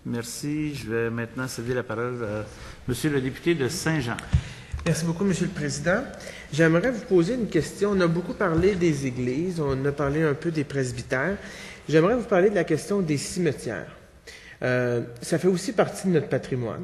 Merci. Je vais maintenant céder la parole à Monsieur le député de Saint-Jean. Merci beaucoup, Monsieur le Président. J'aimerais vous poser une question. On a beaucoup parlé des églises, on a parlé un peu des presbytères. J'aimerais vous parler de la question des cimetières. Ça fait aussi partie de notre patrimoine.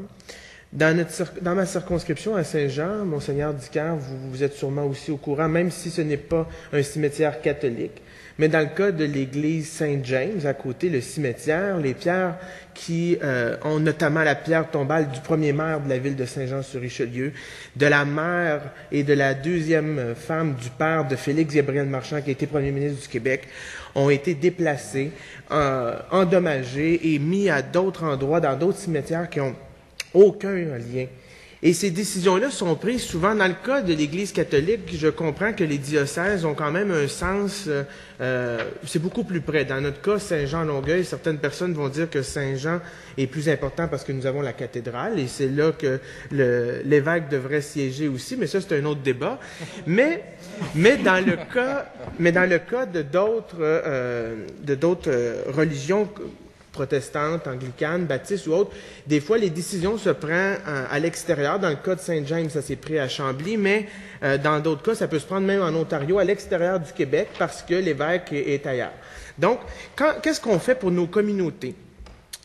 Dans ma circonscription à Saint-Jean, Monseigneur Dicker, vous êtes sûrement aussi au courant, même si ce n'est pas un cimetière catholique. Mais dans le cas de l'église Saint-James, à côté, le cimetière, les pierres qui ont notamment la pierre tombale du premier maire de la ville de Saint-Jean-sur-Richelieu, de la mère et de la deuxième femme du père de Félix Gabriel Marchand, qui a été premier ministre du Québec, ont été déplacés, endommagés et mis à d'autres endroits, dans d'autres cimetières qui ont aucun lien. Et ces décisions-là sont prises souvent dans le cas de l'Église catholique. Je comprends que les diocèses ont quand même un sens, c'est beaucoup plus près. Dans notre cas, Saint-Jean-Longueuil, certaines personnes vont dire que Saint-Jean est plus important parce que nous avons la cathédrale et c'est là que l'évêque devrait siéger aussi, mais ça, c'est un autre débat. Mais dans le cas de d'autres religions protestantes, anglicanes, baptistes ou autres, des fois, les décisions se prennent à l'extérieur. Dans le cas de Saint-James, ça s'est pris à Chambly, mais dans d'autres cas, ça peut se prendre même en Ontario, à l'extérieur du Québec, parce que l'évêque est ailleurs. Donc, qu'est-ce qu'on fait pour nos communautés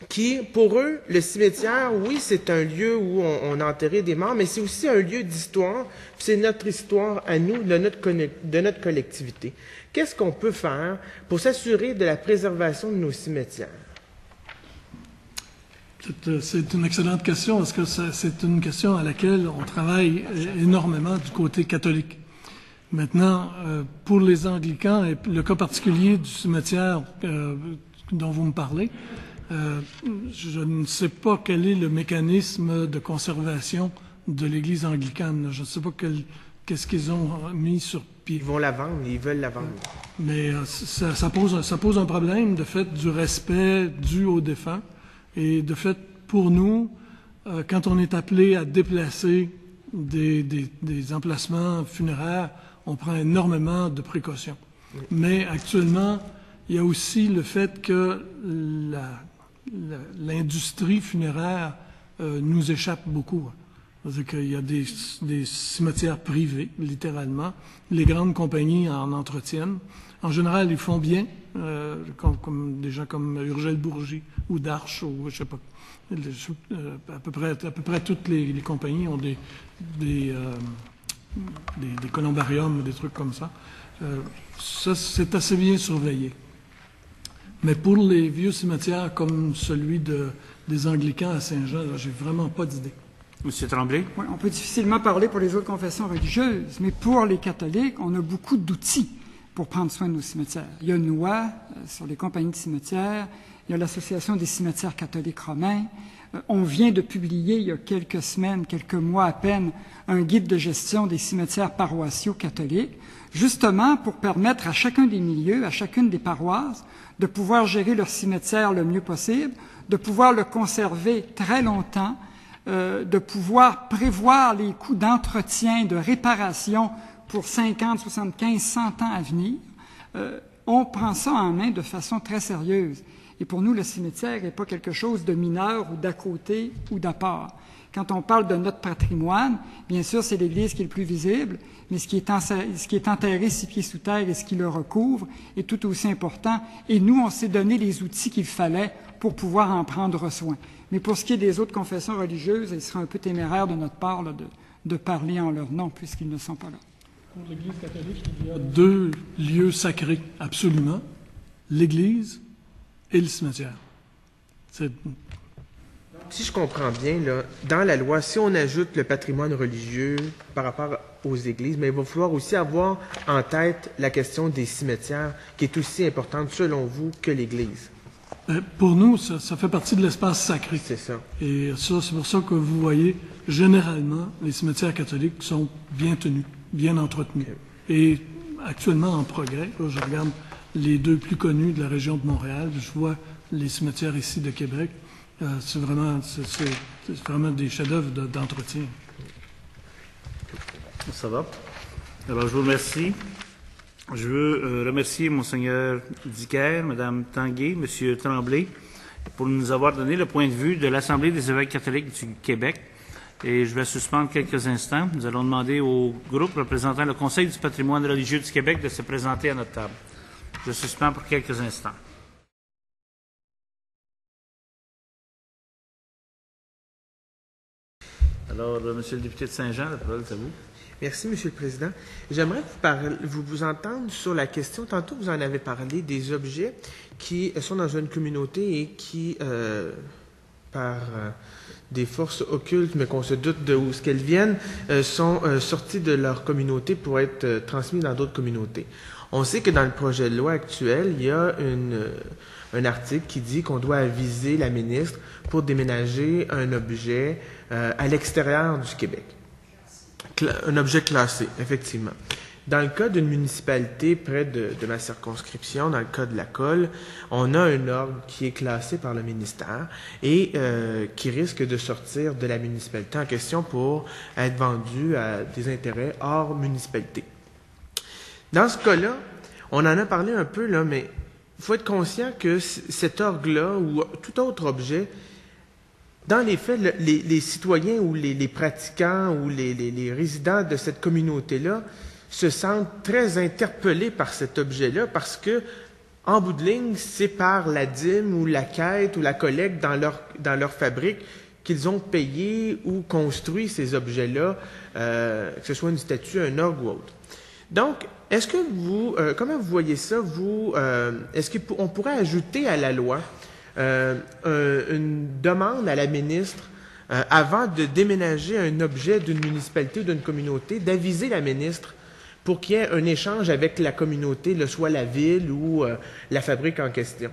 qui, pour eux, le cimetière, oui, c'est un lieu où on a enterré des morts, mais c'est aussi un lieu d'histoire, c'est notre histoire à nous, de notre collectivité. Qu'est-ce qu'on peut faire pour s'assurer de la préservation de nos cimetières? C'est une excellente question parce que c'est une question à laquelle on travaille énormément du côté catholique. Maintenant, pour les anglicans et le cas particulier du cimetière dont vous me parlez, je ne sais pas quel est le mécanisme de conservation de l'Église anglicane. Je ne sais pas qu'est-ce qu'ils ont mis sur pied. Ils vont la vendre, ils veulent la vendre. Mais ça pose un problème de fait du respect dû aux défunts. Et de fait, pour nous, quand on est appelé à déplacer des emplacements funéraires, on prend énormément de précautions. Mais actuellement, il y a aussi le fait que l'industrie funéraire nous échappe beaucoup. C'est-à-dire qu'il y a des cimetières privés, littéralement. Les grandes compagnies en entretiennent. En général, ils font bien, comme des gens comme Urgel Bourgie ou Darche, ou je sais pas. À peu près toutes les compagnies ont des columbariums, des trucs comme ça. Ça, c'est assez bien surveillé. Mais pour les vieux cimetières comme celui des Anglicans à Saint-Jean, j'ai vraiment pas d'idée. Monsieur Tremblay? Oui, on peut difficilement parler pour les autres confessions religieuses, mais pour les catholiques, on a beaucoup d'outils pour prendre soin de nos cimetières. Il y a une loi sur les compagnies de cimetières, il y a l'Association des cimetières catholiques romains. On vient de publier, il y a quelques semaines, quelques mois à peine, un guide de gestion des cimetières paroissiaux catholiques, justement pour permettre à chacun des milieux, à chacune des paroisses, de pouvoir gérer leur cimetière le mieux possible, de pouvoir le conserver très longtemps, de pouvoir prévoir les coûts d'entretien, de réparation pour 50, 75, 100 ans à venir. On prend ça en main de façon très sérieuse. Et pour nous, le cimetière n'est pas quelque chose de mineur ou d'à côté ou d'à part. Quand on parle de notre patrimoine, bien sûr, c'est l'Église qui est le plus visible, mais ce qui est enterré 6 pieds sous terre et ce qui le recouvre est tout aussi important. Et nous, on s'est donné les outils qu'il fallait pour pouvoir en prendre soin. Mais pour ce qui est des autres confessions religieuses, il serait un peu téméraire de notre part là, de parler en leur nom, puisqu'ils ne sont pas là. Pour l'Église catholique, il y a 2 lieux sacrés, absolument, l'Église et le cimetière. Si je comprends bien, là, dans la loi, si on ajoute le patrimoine religieux par rapport aux églises, mais il va falloir aussi avoir en tête la question des cimetières, qui est aussi importante, selon vous, que l'Église. Pour nous, ça fait partie de l'espace sacré. C'est ça. Et ça, c'est pour ça que vous voyez, généralement, les cimetières catholiques sont bien tenus, bien entretenus. Okay. Et actuellement en progrès, là, je regarde les 2 plus connus de la région de Montréal, je vois les cimetières ici de Québec. C'est vraiment des chefs-d'œuvre d'entretien. Ça va. Alors, je vous remercie. Je veux remercier Monseigneur Dicker, Mme Tanguay, M. Tremblay pour nous avoir donné le point de vue de l'Assemblée des évêques catholiques du Québec. Et je vais suspendre quelques instants. Nous allons demander au groupe représentant le Conseil du patrimoine religieux du Québec de se présenter à notre table. Je suspends pour quelques instants. Alors, Monsieur le député de Saint-Jean, la parole est à vous. Merci, Monsieur le Président. J'aimerais vous entendre sur la question, tantôt vous en avez parlé, des objets qui sont dans une communauté et qui, par des forces occultes, mais qu'on se doute de où qu'elles viennent, sont sortis de leur communauté pour être transmis dans d'autres communautés. On sait que dans le projet de loi actuel, il y a un article qui dit qu'on doit aviser la ministre pour déménager un objet à l'extérieur du Québec. Un objet classé, effectivement. Dans le cas d'une municipalité près de ma circonscription, dans le cas de la Colle, on a un ordre qui est classé par le ministère et qui risque de sortir de la municipalité en question pour être vendu à des intérêts hors municipalité. Dans ce cas-là, on en a parlé un peu, là, mais il faut être conscient que cet orgue-là ou tout autre objet, dans les faits, les citoyens ou les pratiquants ou les résidents de cette communauté-là se sentent très interpellés par cet objet-là parce que, en bout de ligne, c'est par la dîme ou la quête ou la collecte dans leur fabrique qu'ils ont payé ou construit ces objets-là, que ce soit une statue, un orgue ou autre. Donc, est-ce que comment vous voyez ça, est-ce qu'on pourrait ajouter à la loi une demande à la ministre, avant de déménager un objet d'une municipalité ou d'une communauté, d'aviser la ministre pour qu'il y ait un échange avec la communauté, soit la ville ou la fabrique en question?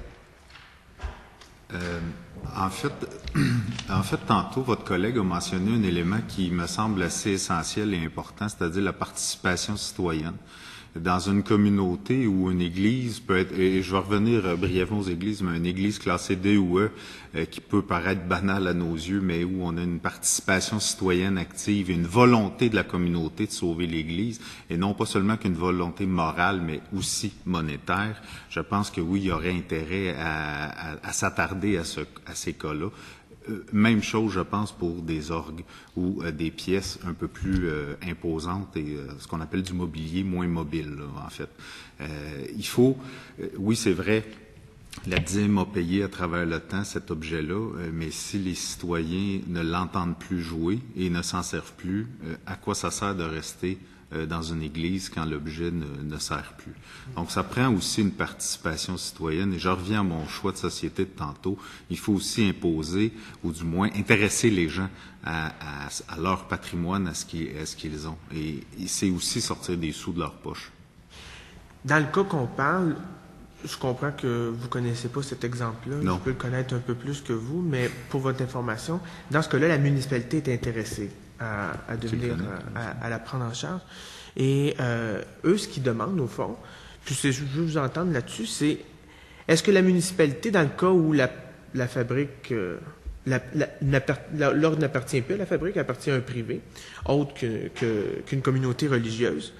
En fait, tantôt, votre collègue a mentionné un élément qui me semble assez essentiel et important, c'est-à-dire la participation citoyenne. Dans une communauté où une église peut être, et je vais revenir brièvement aux églises, mais une église classée D ou E, qui peut paraître banale à nos yeux, mais où on a une participation citoyenne active, une volonté de la communauté de sauver l'église, et non pas seulement qu'une volonté morale, mais aussi monétaire, je pense que oui, il y aurait intérêt à s'attarder à ces cas-là. Même chose, je pense, pour des orgues ou des pièces un peu plus imposantes et ce qu'on appelle du mobilier moins mobile, là, en fait. Il faut, oui, c'est vrai, la dîme a payé à travers le temps cet objet-là, mais si les citoyens ne l'entendent plus jouer et ne s'en servent plus, à quoi ça sert de rester dans une église quand l'objet ne sert plus. Donc, ça prend aussi une participation citoyenne. Et je reviens à mon choix de société de tantôt. Il faut aussi imposer, ou du moins intéresser les gens à leur patrimoine, à ce qu'ils ont. Et c'est aussi sortir des sous de leur poche. Dans le cas qu'on parle, je comprends que vous ne connaissez pas cet exemple-là. Non. Je peux le connaître un peu plus que vous, mais pour votre information, dans ce cas-là, la municipalité est intéressée à devenir, à la prendre en charge. Et eux, ce qu'ils demandent, au fond, puis je veux vous entendre là-dessus, c'est est-ce que la municipalité, dans le cas où la fabrique, l'ordre n'appartient plus à la fabrique, appartient à un privé, autre qu'une communauté religieuse,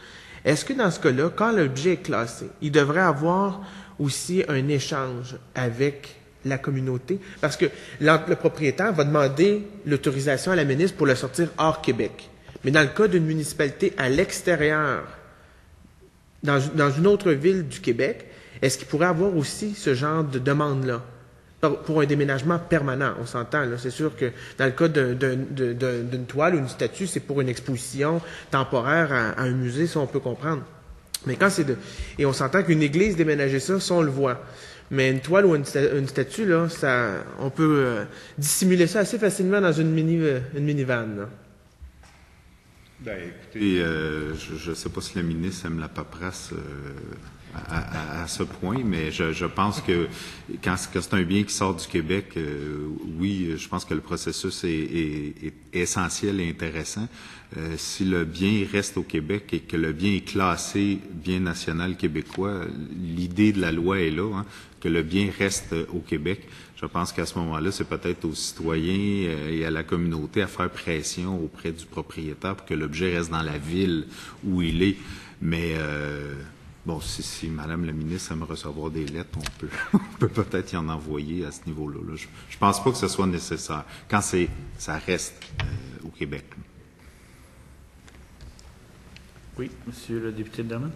est-ce que dans ce cas-là, quand l'objet est classé, il devrait avoir aussi un échange avec la communauté? Parce que le propriétaire va demander l'autorisation à la ministre pour le sortir hors Québec. Mais dans le cas d'une municipalité à l'extérieur, dans une autre ville du Québec, est-ce qu'il pourrait avoir aussi ce genre de demande-là pour un déménagement permanent? On s'entend, là. C'est sûr que dans le cas d'une toile ou une statue, c'est pour une exposition temporaire à un musée, ça on peut comprendre. Mais quand c'est et on s'entend qu'une église déménager ça on le voit. Mais une toile ou une statue, là, on peut dissimuler ça assez facilement dans une minivan, là. Ben, écoutez, je ne sais pas si la ministre aime la paperasse à ce point, mais je pense que quand c'est un bien qui sort du Québec, oui, je pense que le processus est essentiel et intéressant. Si le bien reste au Québec et que le bien est classé bien national québécois, l'idée de la loi est là, hein, que le bien reste au Québec. Je pense qu'à ce moment-là, c'est peut-être aux citoyens et à la communauté à faire pression auprès du propriétaire pour que l'objet reste dans la ville où il est. Mais Bon, si Mme la ministre aime recevoir des lettres, on peut peut-être y en envoyer à ce niveau-là. Là. Je pense pas que ce soit nécessaire quand ça reste au Québec. Là. Oui, Monsieur le député de Drummond.